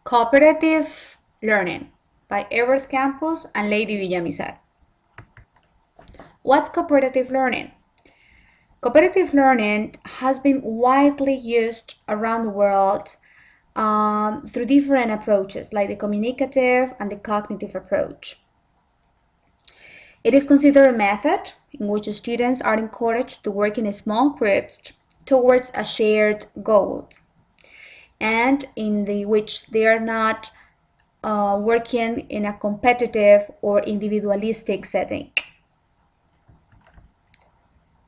Cooperative Learning by Campos and Lady Villamizar. What's cooperative learning? Cooperative learning has been widely used around the world through different approaches, like the communicative and the cognitive approach. It is considered a method in which students are encouraged to work in small groups towards a shared goal, and which they are not working in a competitive or individualistic setting.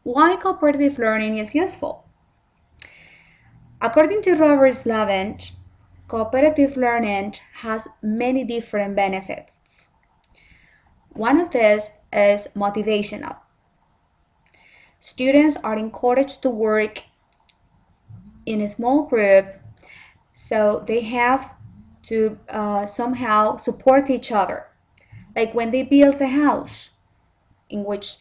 Why cooperative learning is useful? According to Robert Slavent, cooperative learning has many different benefits. One of these is motivational. Students are encouraged to work in a small group, so they have to somehow support each other. Like when they build a house, in which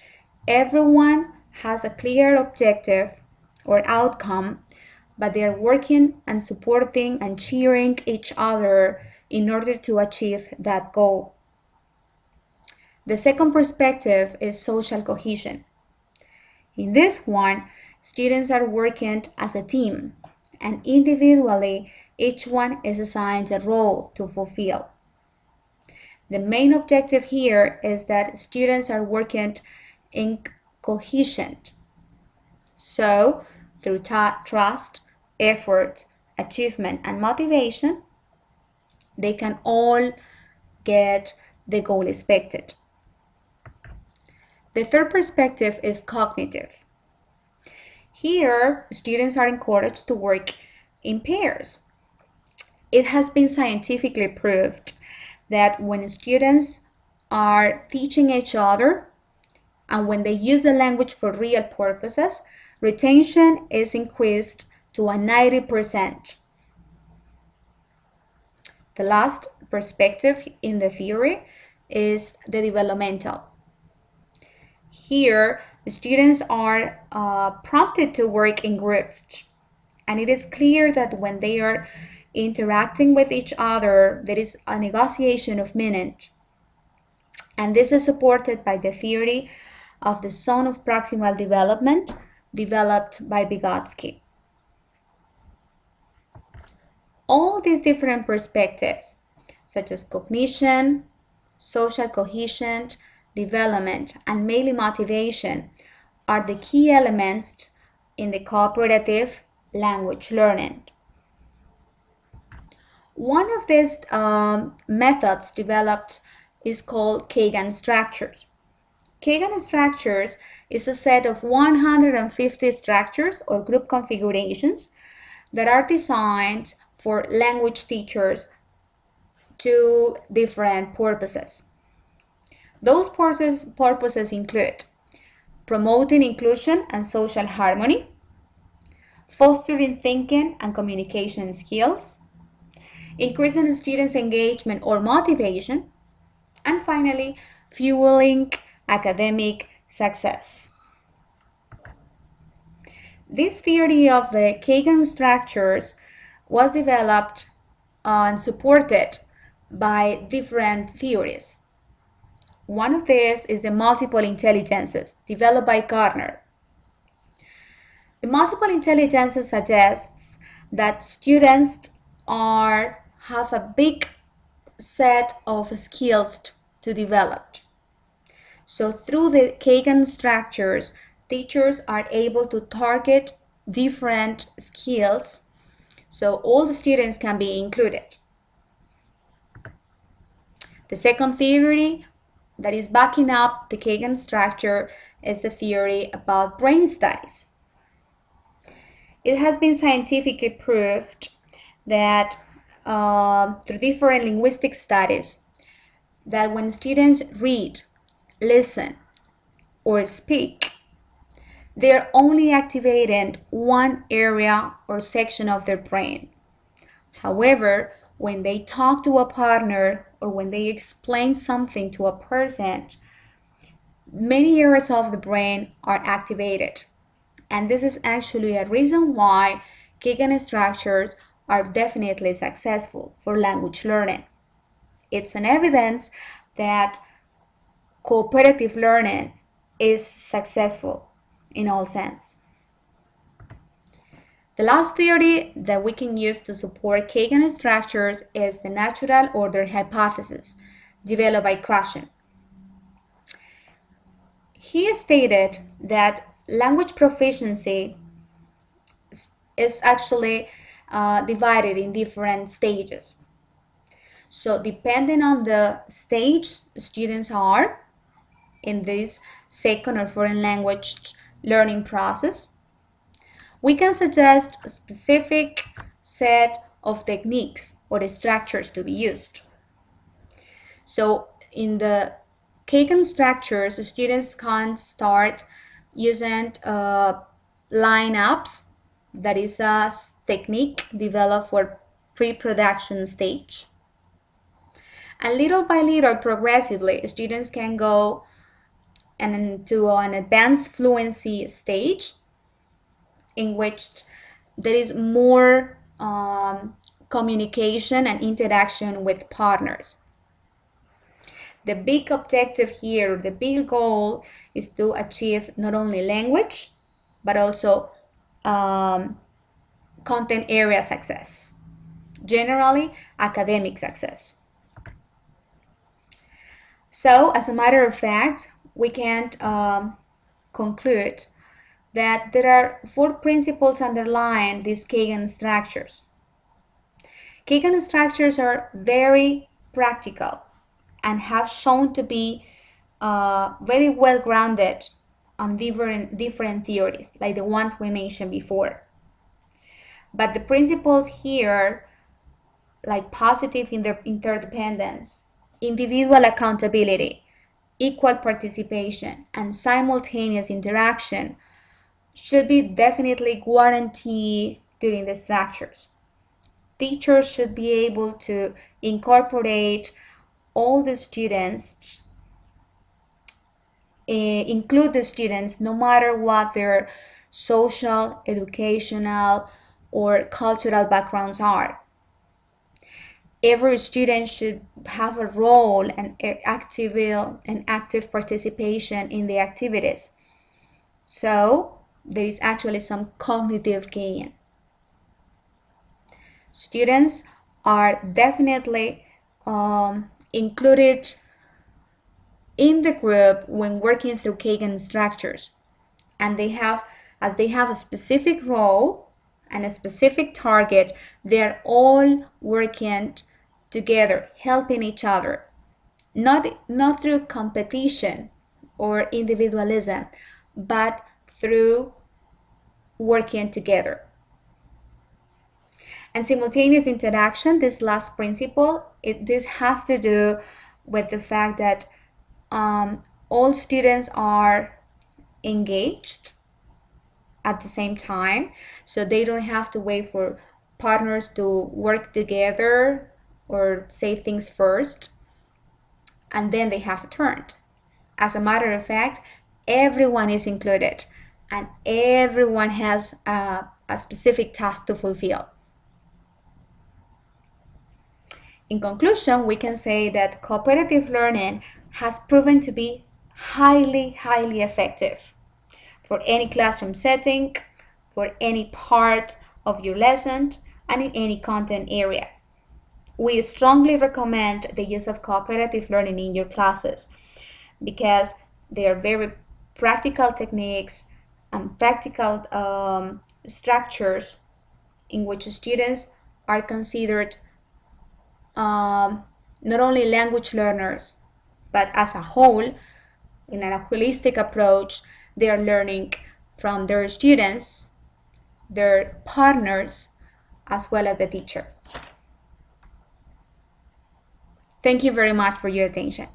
everyone has a clear objective or outcome, but they are working and supporting and cheering each other in order to achieve that goal. The second perspective is social cohesion. In this one, students are working as a team, and individually, each one is assigned a role to fulfill. The main objective here is that students are working in cohesion. So, through trust, effort, achievement, and motivation, they can all get the goal expected. The third perspective is cognitive. Here, students are encouraged to work in pairs. It has been scientifically proved that when students are teaching each other and when they use the language for real purposes, retention is increased to a 90%. The last perspective in the theory is the developmental. Here, the students are prompted to work in groups, and it is clear that when they are interacting with each other, there is a negotiation of meaning. And this is supported by the theory of the zone of proximal development developed by Vygotsky. All these different perspectives, such as cognition, social cohesion, development, and mainly motivation, are the key elements in the cooperative language learning. One of these methods developed is called Kagan structures. Kagan structures is a set of 150 structures or group configurations that are designed for language teachers to different purposes. Those purposes include promoting inclusion and social harmony, fostering thinking and communication skills, increasing students' engagement or motivation, and finally, fueling academic success. This theory of the Kagan structures was developed and supported by different theories. One of these is the multiple intelligences developed by Gardner. The multiple intelligences suggests that students have a big set of skills to develop. So through the Kagan structures, teachers are able to target different skills so all the students can be included. The second theory that is backing up the Kagan structure is the theory about brain studies. It has been scientifically proved that through different linguistic studies that when students read, listen, or speak, they're only activating one area or section of their brain. However, when they talk to a partner or when they explain something to a person, many areas of the brain are activated. And this is actually a reason why Kagan structures are definitely successful for language learning. It's an evidence that cooperative learning is successful in all sense. The last theory that we can use to support Kagan structures is the natural order hypothesis, developed by Krashen. He stated that language proficiency is actually divided in different stages. So depending on the stage students are in this second or foreign language learning process, we can suggest a specific set of techniques or structures to be used. So in the Kagan structures, students can start using lineups. That is a technique developed for pre-production stage. And little by little, progressively, students can go into an advanced fluency stage in which there is more communication and interaction with partners. The big objective here, the big goal, is to achieve not only language, but also content area success, generally academic success. So, as a matter of fact, we can conclude that there are 4 principles underlying these Kagan structures. Kagan structures are very practical and have shown to be very well grounded on different theories, like the ones we mentioned before. But the principles here, like positive interdependence, individual accountability, equal participation, and simultaneous interaction, should be definitely guaranteed during the structures. Teachers should be able to incorporate all the students, include the students no matter what their social, educational, or cultural backgrounds are. Every student should have a role and active participation in the activities. So there is actually some cognitive gain. Students are definitely included in the group when working through Kagan structures, and as they have a specific role and a specific target, they're all working together, helping each other, not through competition or individualism, but through working together. And simultaneous interaction, this last principle, this has to do with the fact that all students are engaged at the same time, so they don't have to wait for partners to work together or say things first and then they have a turn. As a matter of fact, everyone is included and everyone has a specific task to fulfill. In conclusion, we can say that cooperative learning has proven to be highly effective for any classroom setting, for any part of your lesson, and in any content area. We strongly recommend the use of cooperative learning in your classes because they are very practical techniques and practical structures in which students are considered not only language learners, but as a whole, in a holistic approach, they are learning from their students, their partners, as well as the teacher. Thank you very much for your attention.